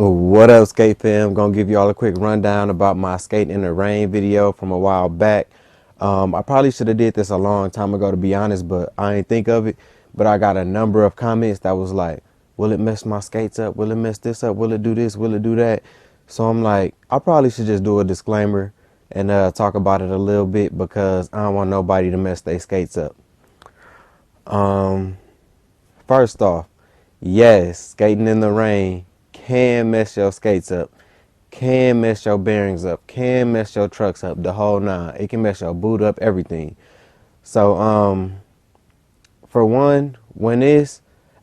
What up, skate fam? Gonna give y'all a quick rundown about my skating in the rain video from a while back. I probably should have did this a long time ago, to be honest, but I ain't think of it. But I got a number of comments that was like, will it mess my skates up? Will it mess this up? Will it do this? Will it do that? So I'm like, I probably should just do a disclaimer and talk about it a little bit because I don't want nobody to mess their skates up. Um, First off, yes, skating in the rain can mess your skates up, can mess your bearings up, can mess your trucks up, the whole nine. It can mess your boot up, everything. So, for one,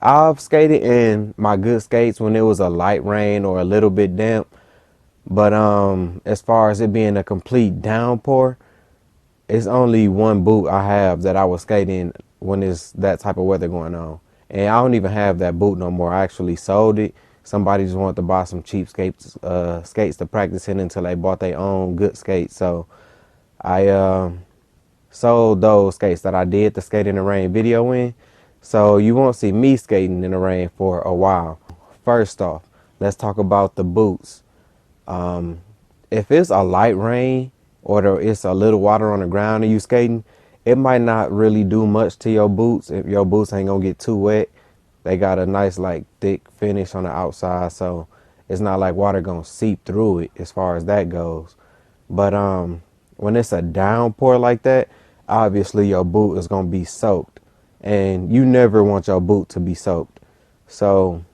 I've skated in my good skates when it was a light rain or a little bit damp. But as far as it being a complete downpour, it's only one boot I have that I was skating when it's that type of weather going on. And I don't even have that boot no more. I actually sold it. Somebody just wanted to buy some cheap skates to practice in until they bought their own good skates. So I sold those skates that I did the skate in the rain video in. So you won't see me skating in the rain for a while. First off, let's talk about the boots. If it's a light rain or it's a little water on the ground and you skating, it might not really do much to your boots. If your boots ain't gonna get too wet, they got a nice like thick finish on the outside, so it's not like water gonna seep through it as far as that goes. But when it's a downpour like that, obviously your boot is gonna be soaked, and you never want your boot to be soaked. So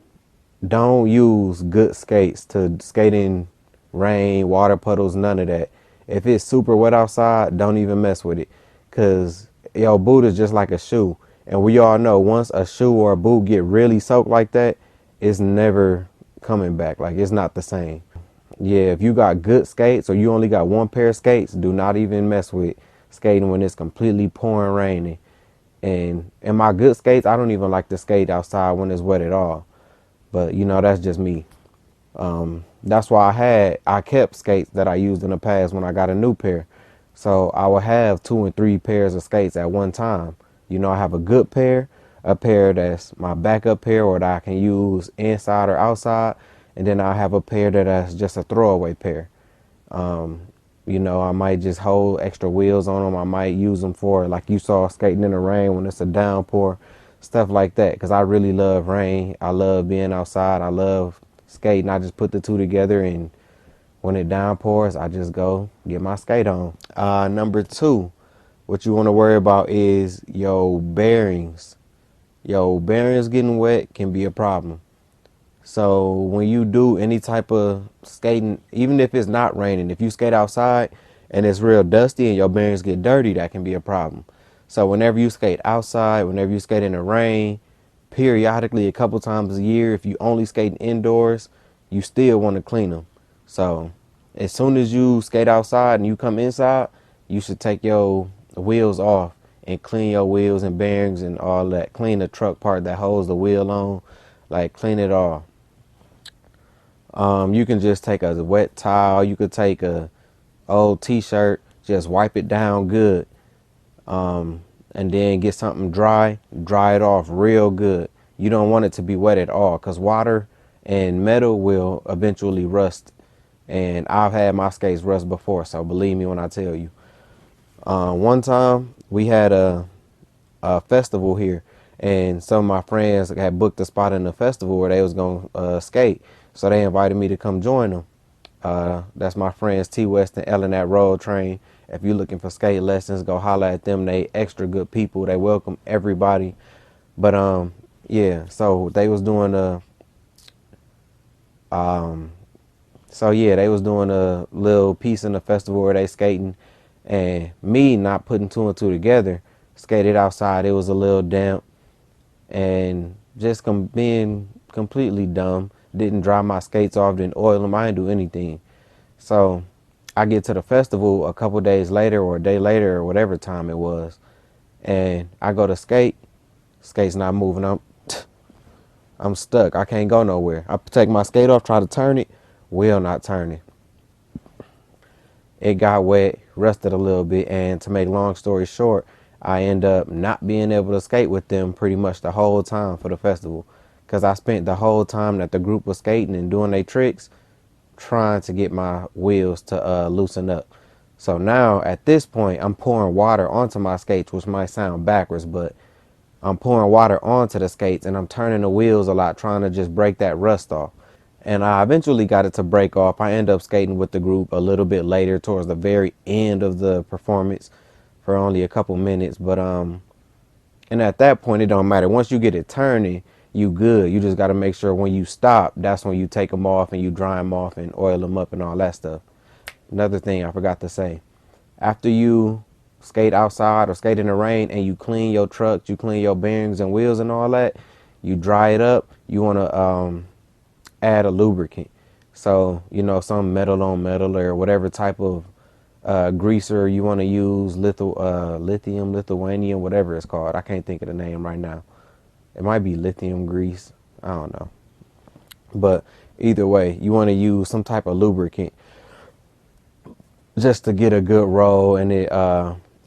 don't use good skates to skate in rain, water puddles, none of that. If it's super wet outside, don't even mess with it, because your boot is just like a shoe. And we all know once a shoe or a boot get really soaked like that, it's never coming back. Like, it's not the same. Yeah, if you got good skates or you only got one pair of skates, do not even mess with skating when it's completely pouring raining. And in my good skates, I don't even like to skate outside when it's wet at all. But you know, that's just me. That's why I kept skates that I used in the past when I got a new pair. So I would have 2 and 3 pairs of skates at one time. You know, I have a good pair, a pair that's my backup pair or that I can use inside or outside, and then I have a pair that's just a throwaway pair. You know, I might just hold extra wheels on them. I might use them for, like you saw, skating in the rain when it's a downpour, stuff like that. Because I really love rain. I love being outside. I love skating. I just put the two together, and when it downpours, I just go get my skate on. Number two, what you want to worry about is your bearings. Your bearings getting wet can be a problem. So when you do any type of skating, even if it's not raining, if you skate outside and it's real dusty and your bearings get dirty, that can be a problem. So whenever you skate outside, whenever you skate in the rain, periodically a couple times a year, if you only skate indoors, you still want to clean them. So as soon as you skate outside and you come inside, you should take your wheels off and clean your wheels and bearings and all that. Clean the truck part that holds the wheel on, like clean it off. You can just take a wet towel. You could take a old t-shirt, just wipe it down good. And then get something dry it off real good. You don't want it to be wet at all, because water and metal will eventually rust. And I've had my skates rust before, so believe me when I tell you. One time we had a festival here, and some of my friends had booked a spot in the festival where they was going to skate. So they invited me to come join them. That's my friends T West and Ellen at Road Train. If you're looking for skate lessons, go holler at them. They extra good people. They welcome everybody. But yeah, so they was doing they was doing a little piece in the festival where they skating, and me not putting two and two together, skated outside. It was a little damp, and just being completely dumb. Didn't dry my skates off, didn't oil them. I didn't do anything. So I get to the festival a couple days later or a day later or whatever time it was, and I go to skate. Skate's not moving. I'm stuck. I can't go nowhere. I take my skate off, try to turn it, wheel not turning. It got wet, rusted a little bit, and to make long story short, I end up not being able to skate with them pretty much the whole time for the festival, because I spent the whole time that the group was skating and doing their tricks trying to get my wheels to loosen up. So now at this point, I'm pouring water onto my skates, which might sound backwards, but I'm pouring water onto the skates and I'm turning the wheels a lot, trying to just break that rust off. And I eventually got it to break off. I end up skating with the group a little bit later, towards the very end of the performance, for only a couple minutes. But and at that point, it don't matter. Once you get it turning, you good. You just got to make sure when you stop, that's when you take them off and you dry them off and oil them up and all that stuff. Another thing I forgot to say, after you skate outside or skate in the rain and you clean your trucks, you clean your bearings and wheels and all that, you dry it up, you want to add a lubricant. So, you know, some metal on metal or whatever type of greaser you want to use, lithium, whatever it's called. I can't think of the name right now. It might be lithium grease. I don't know. But either way, you want to use some type of lubricant just to get a good roll, and it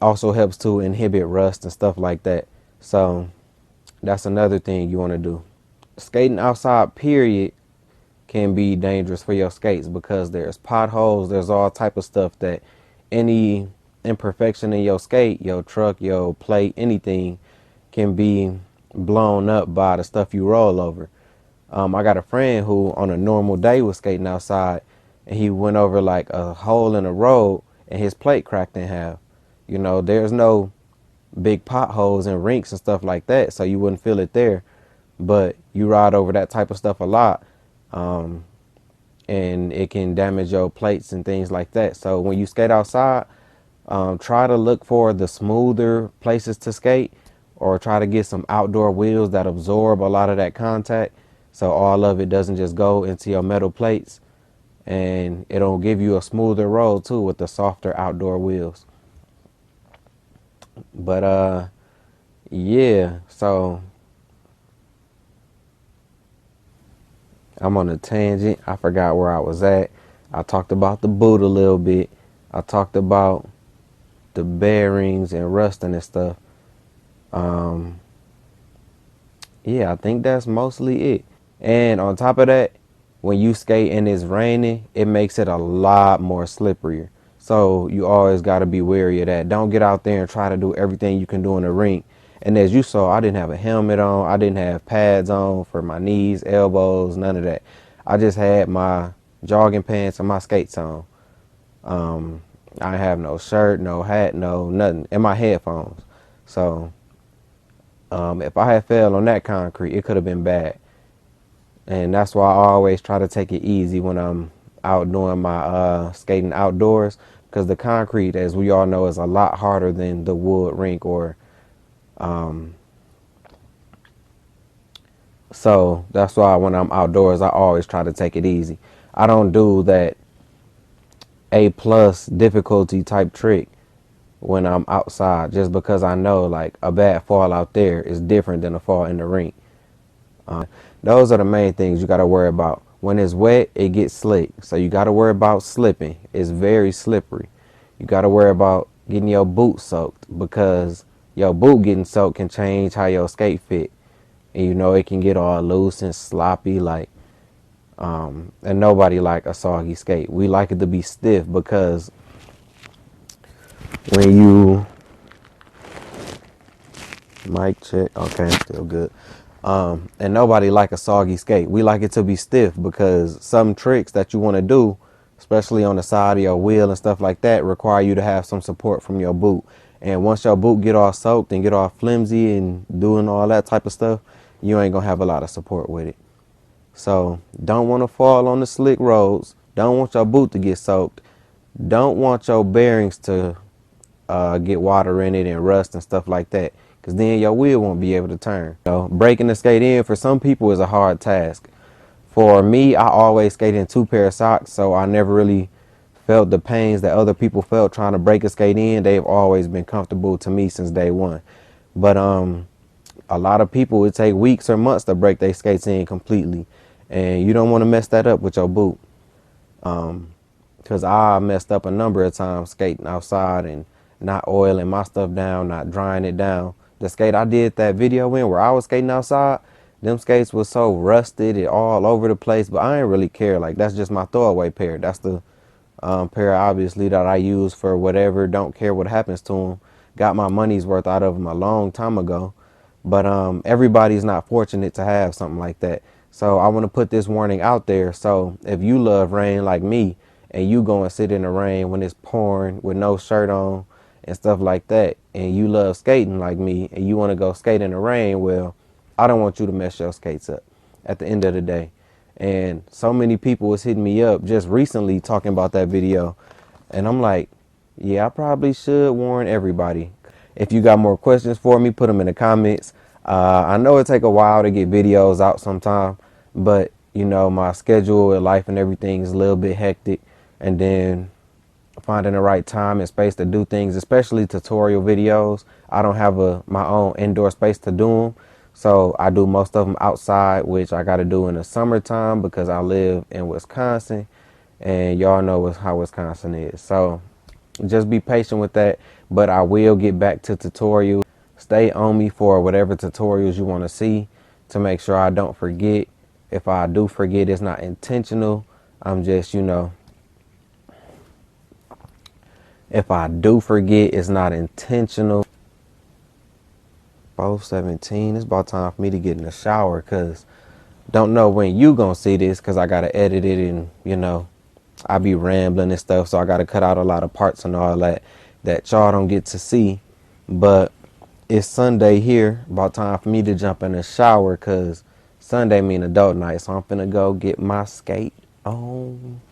also helps to inhibit rust and stuff like that. So that's another thing you want to do. Skating outside, period, can be dangerous for your skates because there's potholes, there's all type of stuff that any imperfection in your skate, your truck, your plate, anything can be blown up by the stuff you roll over. I got a friend who on a normal day was skating outside and he went over like a hole in the road and his plate cracked in half. You know, there's no big potholes and rinks and stuff like that, so you wouldn't feel it there. But you ride over that type of stuff a lot, and it can damage your plates and things like that. So when you skate outside, try to look for the smoother places to skate, or try to get some outdoor wheels that absorb a lot of that contact, so all of it doesn't just go into your metal plates, and it'll give you a smoother roll too with the softer outdoor wheels. But yeah, so I'm on a tangent. I forgot where I was at. I talked about the boot a little bit. I talked about the bearings and rusting and stuff. Yeah, I think that's mostly it. And on top of that, when you skate and it's raining, it makes it a lot more slipperier. So you always got to be wary of that. Don't get out there and try to do everything you can do in the rink. And as you saw, I didn't have a helmet on. I didn't have pads on for my knees, elbows, none of that. I just had my jogging pants and my skates on. I have no shirt, no hat, no nothing, and my headphones. So if I had fell on that concrete, it could have been bad. And that's why I always try to take it easy when I'm out doing my skating outdoors, because the concrete, as we all know, is a lot harder than the wood rink. Or so that's why when I'm outdoors, I always try to take it easy. I don't do that A+ difficulty type trick when I'm outside, just because I know like a bad fall out there is different than a fall in the rink. Those are the main things you got to worry about. When it's wet, it gets slick. So you got to worry about slipping. It's very slippery. You got to worry about getting your boot soaked, because your boot getting soaked can change how your skate fit. And you know, it can get all loose and sloppy, like, and nobody like a soggy skate. We like it to be stiff, because when you, mic check, okay, still good. And nobody like a soggy skate. We like it to be stiff, because some tricks that you want to do, especially on the side of your wheel and stuff like that, require you to have some support from your boot. And once your boot get all soaked and get all flimsy and doing all that type of stuff, you ain't gonna have a lot of support with it. So don't want to fall on the slick roads. Don't want your boot to get soaked. Don't want your bearings to get water in it and rust and stuff like that, because then your wheel won't be able to turn. You know, breaking the skate in for some people is a hard task. For me, I always skated in 2 pair of socks, so I never really felt the pains that other people felt trying to break a skate in. They've always been comfortable to me since day one. But a lot of people, it take weeks or months to break their skates in completely, and you don't want to mess that up with your boot. Because I messed up a number of times skating outside and not oiling my stuff down, not drying it down. The skate I did that video in where I was skating outside, Them skates was so rusted, it all over the place, but I ain't really care. Like, that's just my throwaway pair. That's the pair, obviously, that I use for whatever. Don't care what happens to them. Got my money's worth out of them a long time ago. But everybody's not fortunate to have something like that. So I want to put this warning out there. So if you love rain like me, and you go and sit in the rain when it's pouring with no shirt on and stuff like that, and you love skating like me, and you want to go skate in the rain, well, I don't want you to mess your skates up at the end of the day. And so many people was hitting me up just recently talking about that video. And I'm like, yeah, I probably should warn everybody. If you got more questions for me, put them in the comments. I know it take a while to get videos out sometime, but you know, my schedule with life and everything is a little bit hectic. And then finding the right time and space to do things, especially tutorial videos. I don't have my own indoor space to do them. So I do most of them outside, which I got to do in the summertime because I live in Wisconsin and y'all know how Wisconsin is. So just be patient with that, but I will get back to tutorials. Stay on me for whatever tutorials you want to see to make sure I don't forget. If I do forget, it's not intentional. I'm just, if I do forget, it's not intentional. 4:17, it's about time for me to get in the shower because don't know when you gonna see this because I gotta edit it and I be rambling and stuff, so I gotta cut out a lot of parts and all that y'all don't get to see. But it's Sunday here, about time for me to jump in the shower because Sunday mean adult night, so I'm finna go get my skate on.